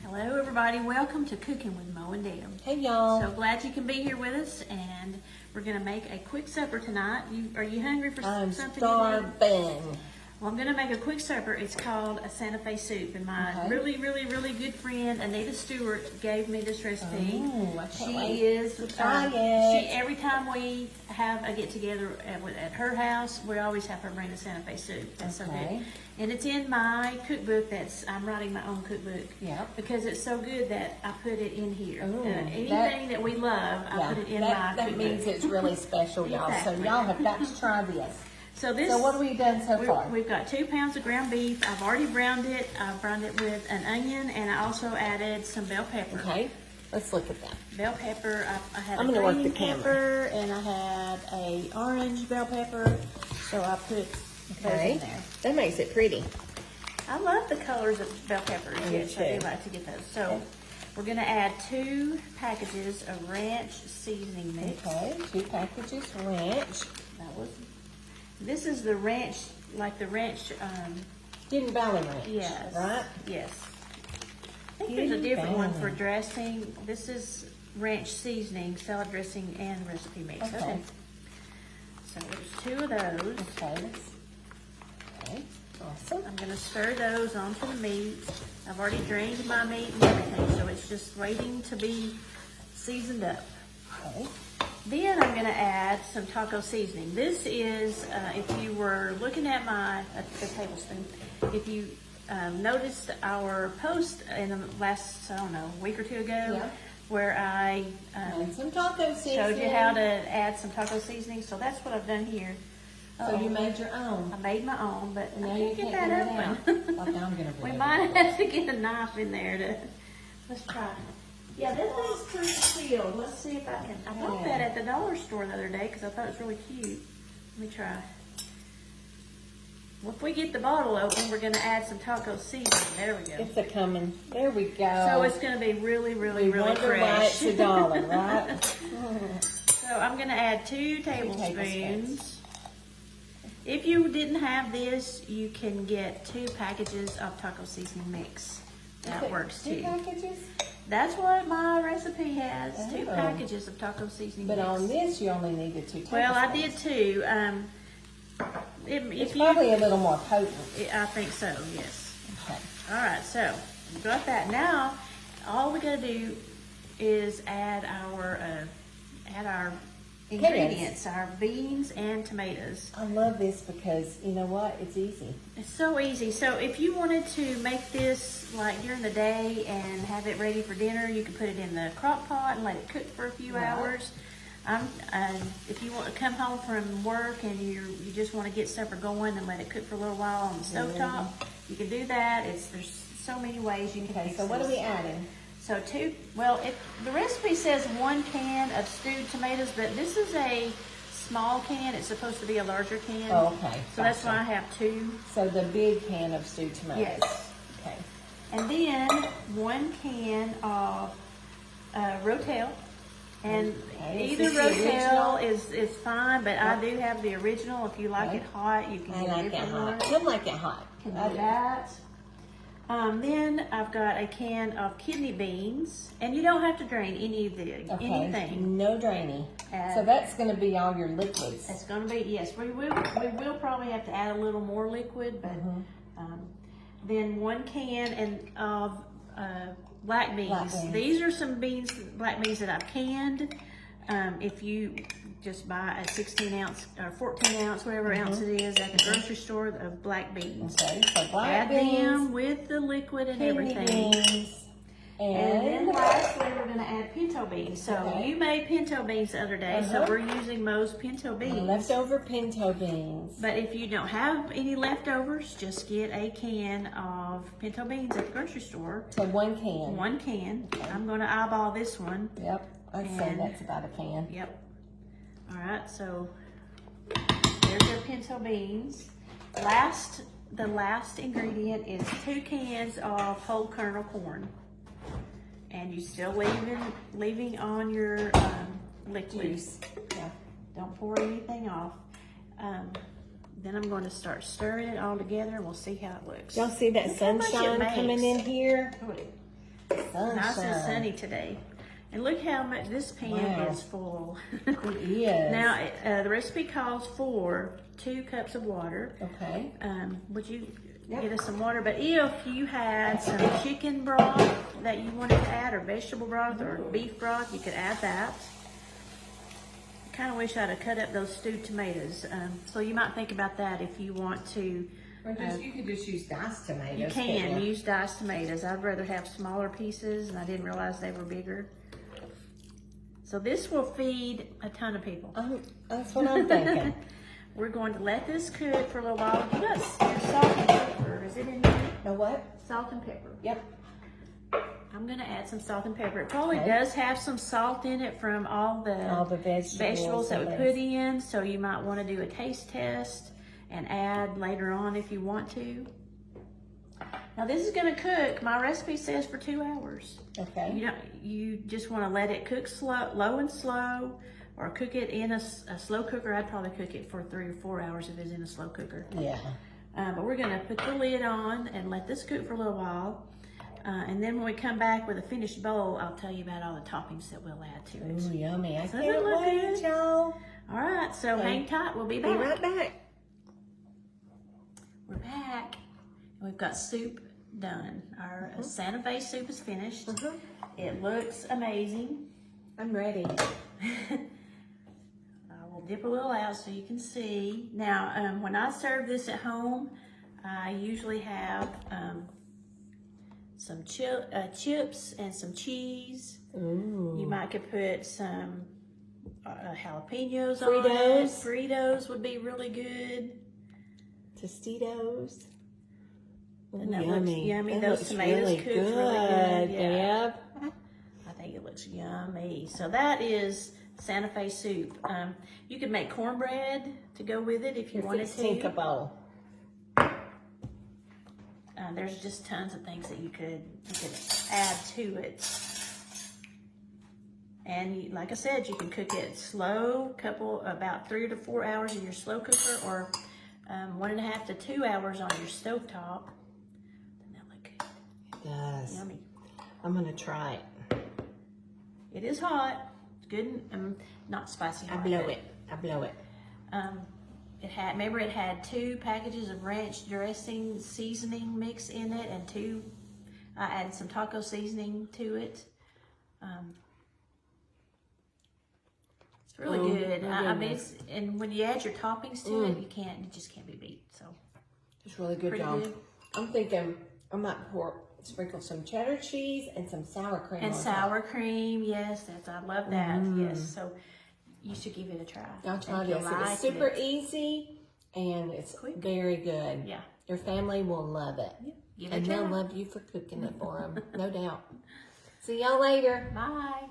Hello everybody, welcome to Cooking with Mo and Deb. Hey y'all. So glad you can be here with us, and we're gonna make a quick supper tonight. Are you hungry for I'm something? starving. Well, I'm gonna make a quick supper. It's called a Santa Fe soup, and my really good friend Anita Stewart gave me this recipe. Oh, I can't She wait is to try it. every time we have a get together at her house, we always have her bring the Santa Fe soup. That's so good. And it's in my cookbook. I'm writing my own cookbook. Yeah. Because it's so good that I put it in here. Ooh, anything that we love, I put it in my cookbook. That means it's really special, y'all. Exactly. So y'all have got to try this. So what have we done so far? We've got 2 pounds of ground beef. I've already browned it. I've browned it with an onion, and I also added some bell pepper. Okay, let's look at that. Bell pepper. I had I'm a gonna work green the camera. pepper, and I had a orange bell pepper. So I put those in there. That makes it pretty. I love the colors of bell peppers. Yes, I do like to get those. So we're gonna add 2 packages of ranch seasoning mix. Okay, 2 packages ranch. This is the ranch, like the ranch. Hidden Valley ranch. Yes. Right? Yes. I think there's a different one for dressing. This is ranch seasoning, salad dressing, and recipe mix. Okay. So there's 2 of those. Okay. Awesome. I'm gonna stir those onto the meat. I've already drained my meat and everything, so it's just waiting to be seasoned up. Okay. Then I'm gonna add some taco seasoning. This is, if you were looking at the tablespoon, if you noticed our post in the last, I don't know, week or 2 ago, where I some taco seasoning. showed you how to add some taco seasoning. So that's what I've done here. So you made your own. I made my own, but Now I you can't get can't that open. Like I'm gonna We might have to get a knife in there to, let's try. Yeah, this thing's pretty sealed. Let's see if I can. I bought that at the dollar store the other day because I thought it was really cute. Let me try. Well, if we get the bottle open, we're going to add some taco seasoning. There we go. It's a coming. There we go. So it's going to be really wonder fresh. why it's a dollar, right? So I'm going to add 2 tablespoons. If you didn't have this, you can get 2 packages of taco seasoning mix. That works too. 2 packages? That's what my recipe has. 2 packages of taco seasoning But mix. on this, you only needed 2 tablespoons. Well, I did too. It's probably a little more potent. I think so, yes. Okay. All right, so we got that. Now, all we gotta do is add our ingredients, our beans and tomatoes. I love this because, you know what? It's easy. It's so easy. So if you wanted to make this like during the day and have it ready for dinner, you could put it in the crock pot and let it cook for a few hours. If you want to come home from work and you just want to get supper going and let it cook for a little while on the stovetop, you can do that. There's so many ways you can fix So what this. are we adding? So the recipe says 1 can of stewed tomatoes, but this is a small can. It's supposed to be a larger can. Oh, okay. So that's why I have 2. So the big can of stewed tomatoes. Yes. Okay. And then 1 can of Rotel. And either Rotel is fine, but I do have the original. If you like it hot, you can get a different one. I like it hot. Can do that. Then I've got a can of kidney beans, and you don't have to drain anything. No draining. So that's going to be all your liquids. It's going to be, yes. We will probably have to add a little more liquid, but then 1 can of black beans. These are some black beans that I've canned. If you just buy a 16 ounce or 14 ounce, whatever ounce it is, at the grocery store of black beans. Okay, so black beans. Add them with the liquid and everything. Beans, and then lastly, we're going to add pinto beans. So you made pinto beans the other day, so we're using Mo's pinto beans. Leftover pinto beans. But if you don't have any leftovers, just get a can of pinto beans at the grocery store. So 1 can. 1 can. I'm going to eyeball this one. Yep, I'd say that's about a can. Yep. All right, so there's your pinto beans. The last ingredient is 2 cans of whole kernel corn. And you still leaving on your liquid. Juice. Yeah. Don't pour anything off. Then I'm going to start stirring it all together and we'll see how it looks. Y'all see that Look how much it sunshine makes. coming in here? Nice and sunny today. And look how much this pan is full. It is. Now, the recipe calls for 2 cups of water. Okay. Would you get us some water? But if you had some chicken broth that you wanted to add, or vegetable broth, or beef broth, you could add that. I kind of wish I'd have cut up those stewed tomatoes. So you might think about that if you want to. Or you could just use diced tomatoes. You can use diced tomatoes. I'd rather have smaller pieces, and I didn't realize they were bigger. So this will feed a ton of people. That's what I'm thinking. We're going to let this cook for a little while. Give us your salt and pepper. Is it in here? The what? Salt and pepper. Yep. I'm going to add some salt and pepper. It probably does have some salt in it from all the vegetables that we put in. So you might want to do a taste test and add later on if you want to. Now this is going to cook. My recipe says for 2 hours. Okay. You just want to let it cook low and slow, or cook it in a slow cooker. I'd probably cook it for 3 or 4 hours if it's in a slow cooker. Yeah. But we're going to put the lid on and let this cook for a little while. And then when we come back with a finished bowl, I'll tell you about all the toppings that we'll add to it. Ooh, yummy. I Doesn't can't it look wait, good? y'all. All right, so hang tight. We'll be back. Be right back. We're back. We've got soup done. Our Santa Fe soup is finished. It looks amazing. I'm ready. I will dip a little out so you can see. Now, when I serve this at home, I usually have some chips and some cheese. Ooh. You might could put some jalapenos Fritos. on it. Fritos would be really good. Tostitos. And that yummy. looks yummy. That Those looks tomatoes really cooked good, really good. Yeah. Deb. I think it looks yummy. So that is Santa Fe soup. You could make cornbread to go with it if you wanted to. Think a bowl. There's just tons of things that you could add to it. And like I said, you can cook it slow, about 3 to 4 hours in your slow cooker, or 1.5 to 2 hours on your stovetop. Doesn't that look good? It does. Yummy. I'm gonna try it. It is hot. It's good and not spicy hot. I blow it. Remember it had 2 packages of ranch dressing seasoning mix in it, and I added some taco seasoning to it. It's really good. I mean, and when you add your toppings to it, it just can't be beat. So it's really good, pretty y'all. good. I'm thinking I might sprinkle some cheddar cheese and some sour cream. And on sour top. cream, yes, I love that. Yes, so you should give it a try. Y'all try this. It's super easy and it's very good. Yeah. Your family will love it. Yeah. Give it And a try. they'll love you for cooking it for them, no doubt. See y'all later. Bye.